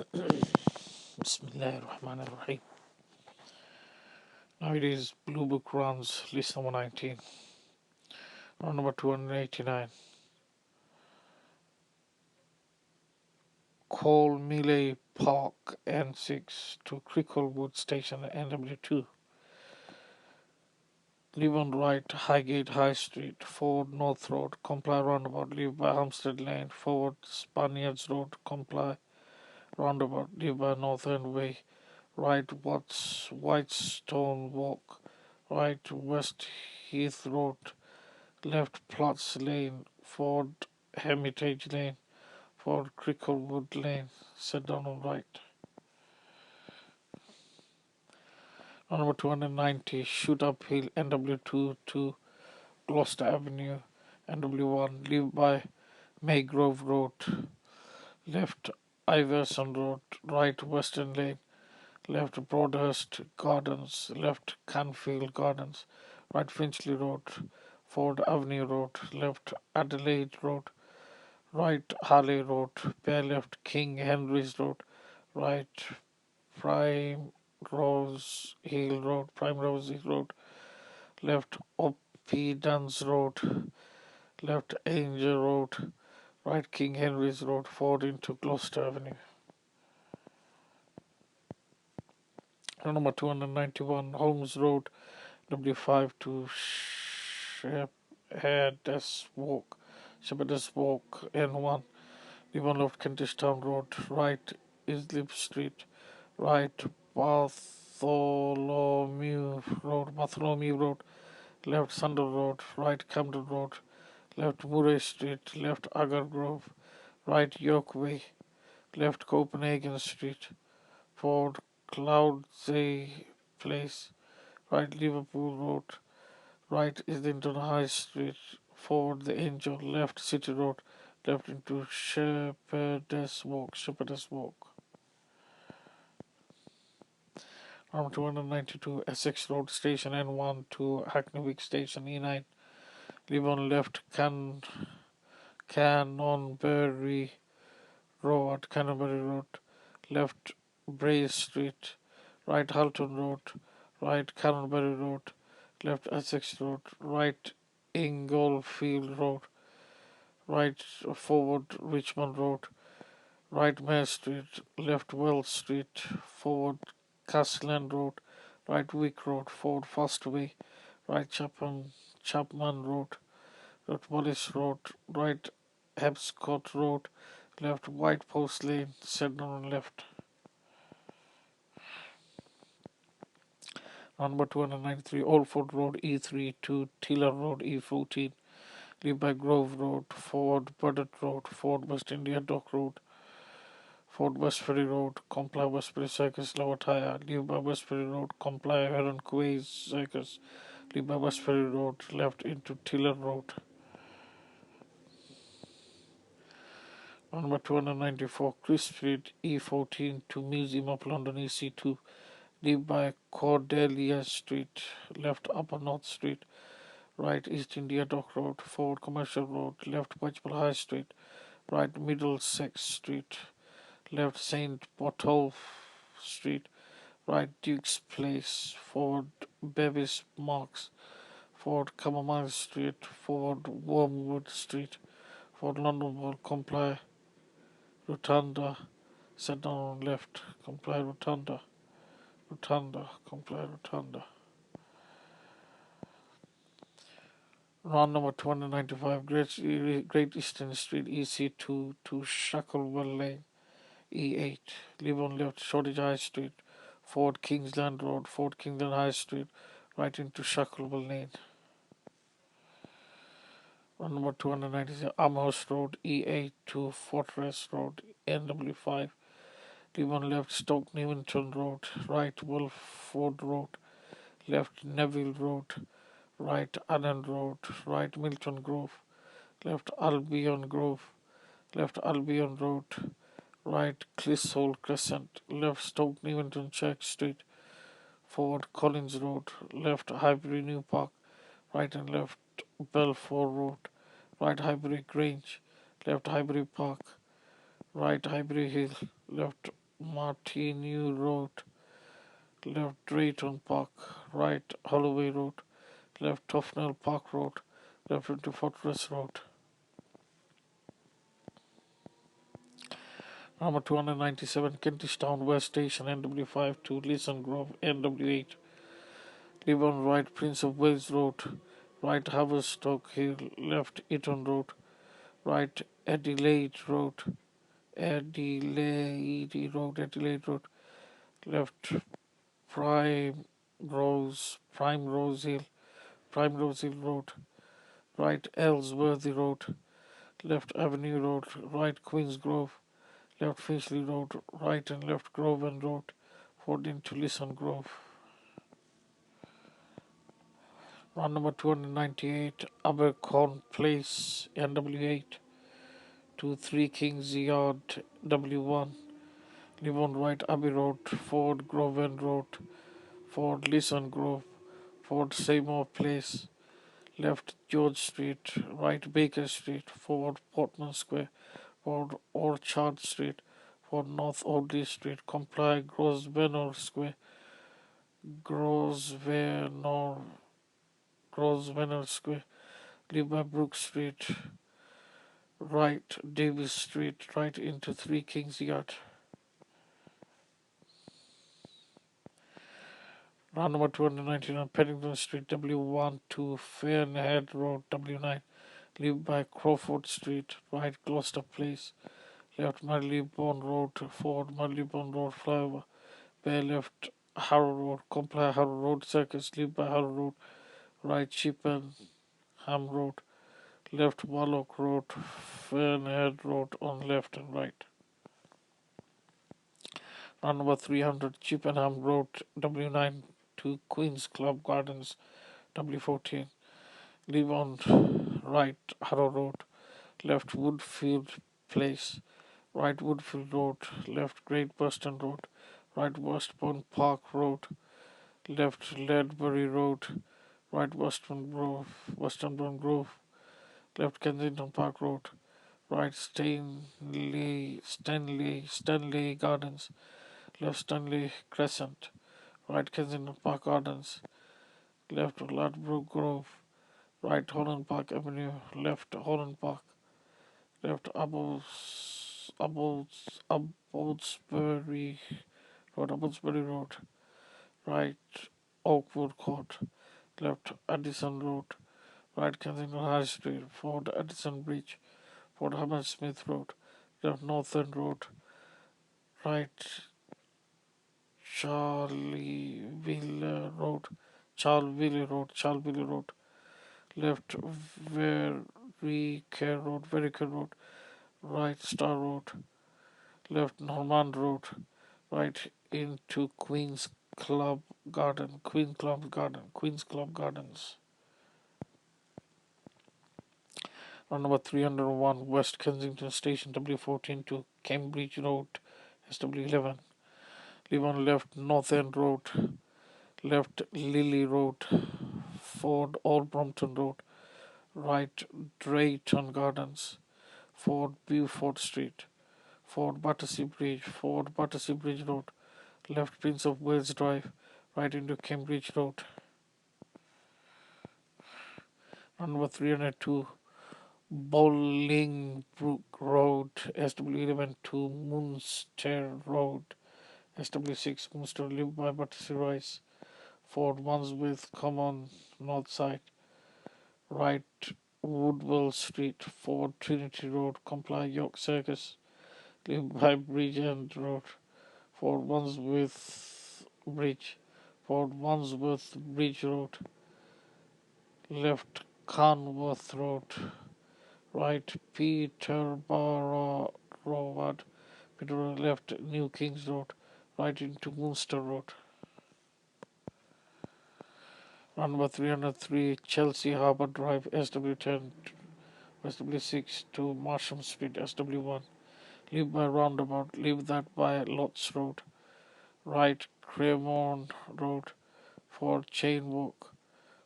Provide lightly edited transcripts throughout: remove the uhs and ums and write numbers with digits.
Bismillahirrahmanirrahim. Now it is Blue Book runs list number 19, round number 289. Colmille Park N6 to Cricklewood Station NW2. Leave on right, Highgate High Street, forward North Road, Comply Roundabout, leave by Hampstead Lane, forward Spaniards Road, Comply Roundabout, leave by North End Way, right Whitestone Walk, right West Heath Road, left Platts Lane, forward Hermitage Lane, forward Cricklewood Lane, set down on right. Number 290, Shoot Uphill, NW2 to Gloucester Avenue, NW1, leave by Maygrove Road, left Iverson Road, right Western Lane, left Broadhurst Gardens, left Canfield Gardens, right Finchley Road, Ford Avenue Road, left Adelaide Road, right Harley Road, bear left King Henry's Road, right Primrose Hill Road, left Opidans Road, left Angel Road, right King Henry's Road, forward into Gloucester Avenue. Number 291, Holmes Road, W5 to Shepherdess Walk, N1, Devon left Kentish Town Road, right Islip Street, right Bartholomew Road, left Sandal Road, right Camden Road, left Murray Street, left Agar Grove, right York Way, left Copenhagen Street, forward Cloudsay Place, right Liverpool Road, right Islington High Street, forward the Angel, left City Road, left into Shepherdess Walk. Arm 292, Essex Road Station N1 to Hackneywick Station E9. Leave on left Canonbury Road, left Bray Street, right Halton Road, right Canonbury Road, left Essex Road, right Inglefield Road, right forward Richmond Road, right Mare Street, left Wells Street, forward Castleland Road, right Wick Road, forward Fastway, right Chapman Road, left Wallace Road, right Hebscott Road, left White Post Lane, set on left. Number 293, Oldford Road E3 to Tiller Road E14, leave by Grove Road, forward Burdett Road, forward West India Dock Road, forward Westbury Road, Comply Westbury Circus, Lower Tyre, leave by Westbury Road, Comply Heron Quays Circus, leave by Westbury Road, left into Tiller Road. Number 294, Chris Street E14 to Museum of London EC2, leave by Cordelia Street, left Upper North Street, right East India Dock Road, forward Commercial Road, left Whitechapel High Street, right Middlesex Street, left St. Botolph Street, right Duke's Place, forward Bevis Marks, forward Chamomile Street, forward Wormwood Street, forward London Wall, Comply Rotunda, set down on left, Comply Rotunda, Comply Rotunda. Round number 295, Great Eastern Street, EC2 to Shacklewell Lane, E8. Leave on left, Shoreditch High Street, forward Kingsland Road, forward Kingsland High Street, right into Shacklewell Lane. Round number 296, Amherst Road, E8 to Fortress Road, NW5. Leave on left, Stoke Newington Road, right Wolford Road, left Neville Road, right Allen Road, right Milton Grove, left Albion Grove, left Albion Road, right Clissold Crescent, left Stoke Newington Church Street, forward Collins Road, left Highbury New Park, right and left Belfour Road, right Highbury Grange, left Highbury Park, right Highbury Hill, left Martineau Road, left Drayton Park, right Holloway Road, left Tufnell Park Road, left into Fortress Road. Number 297, Kentish Town West Station, NW5 to Leeson Grove, NW8. Leave on right Prince of Wales Road, right Haverstock Hill, left Eton Road, right Adelaide Road, left Prime Rose Hill Road, right Ellsworthy Road, left Avenue Road, right Queen's Grove, left Finchley Road, right and left Groven Road, forward into Leeson Grove. Round number 298, Abercorn Place, NW8 to 3 Kings Yard, W1. Leave on right Abbey Road, forward Groven Road, forward Leeson Grove, forward Seymour Place, left George Street, right Baker Street, forward Portman Square, forward Orchard Street, forward North Audley Street, comply Grosvenor Square, Grosvenor, Grosvenor Square, leave by Brook Street, right Davis Street, right into 3 Kings Yard. Round number 299, Paddington Street, W1 to Fairnhead Road, W9. Leave by Crawford Street, right Gloucester Place, left Marylebone Road, forward Marylebone Road flyover, bear left Harrow Road, comply Harrow Road Circus, leave by Harrow Road, right Chippenham Road, left Warlock Road, Fairnhead Road on left and right. Round number 300, Chippenham Road, W9 to Queen's Club Gardens, W14. Leave on right Harrow Road, left Woodfield Place, right Woodfield Road, left Great Burston Road, right Westbourne Park Road, left Ledbury Road, right Westbourne Grove, left Kensington Park Road, right Stanley Gardens, left Stanley Crescent, right Kensington Park Gardens, left Ladbroke Grove, right Holland Park Avenue, left Holland Park, left Abbotsbury Road, right Oakwood Court, left Addison Road, right Kensington High Street, forward Addison Bridge, forward Hammersmith Road, left Northern Road, right Charleville Road, left Verriker Road, right Star Road, left Normand Road, right into Queen's Club Gardens. On number 301, West Kensington Station, W14 to Cambridge Road, SW11. Leave on left North End Road, left Lily Road, forward Old Brompton Road, right Drayton Gardens, forward Beaufort Street, forward Battersea Bridge Road, left Prince of Wales Drive, right into Cambridge Road. Number 302, Bolingbroke Road, SW11 to Munster Road, SW6, Munster, live by Battersea Rise, forward Wandsworth Common, north side, right Woodwell Street, forward Trinity Road, comply York Circus, live by Bridge End Road, forward Wandsworth Bridge Road, left Carnworth Road, right Peterborough Road, left New Kings Road, right into Munster Road. Number 303, Chelsea Harbour Drive, SW10, SW6 to Marsham Street, SW1. Leave by roundabout, leave that by Lots Road, right Cremorne Road, forward Chain Walk,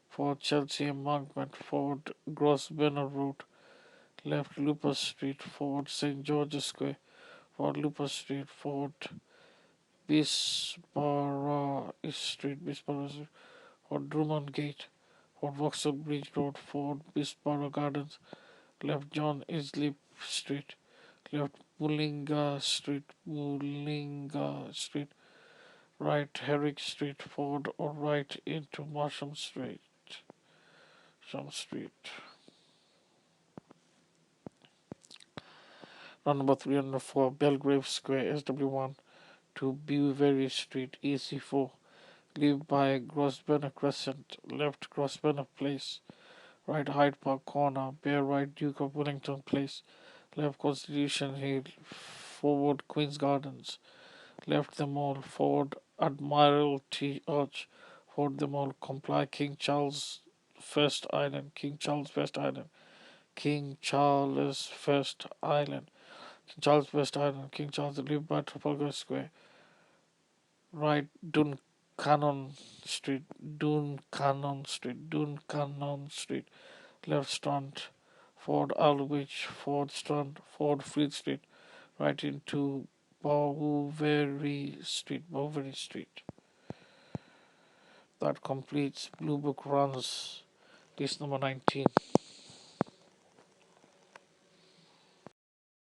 forward Chelsea Embankment, forward Grosvenor Road, left Lupus Street, forward St George's Square, forward Lupus Street, forward Bisbara Street, Bisbara Street, or Drummond Gate, or Vauxhall Bridge Road, Ford Bisbara Gardens, left John Islip Street, left Bullinga Street, right Herrick Street, Ford, or right into Marsham Street. Some Street. Round number 304, Belgrave Square, SW1, to Bewbury Street, EC4. Leave by Grosvenor Crescent, left Grosvenor Place, right Hyde Park Corner, bear right Duke of Wellington Place, left Constitution Hill, forward Queen's Gardens, left the mall, forward Admiralty Arch, forward the mall, comply King Charles First Island, King Charles First Island, King Charles First Island, King Charles First Island, King Charles live by Trafalgar Square, right Duncannon Street, left Strand, Ford Aldwych, Ford Strand, Ford Fleet Street, right into Bouverie Street. That completes Blue Book Runs, list number 19.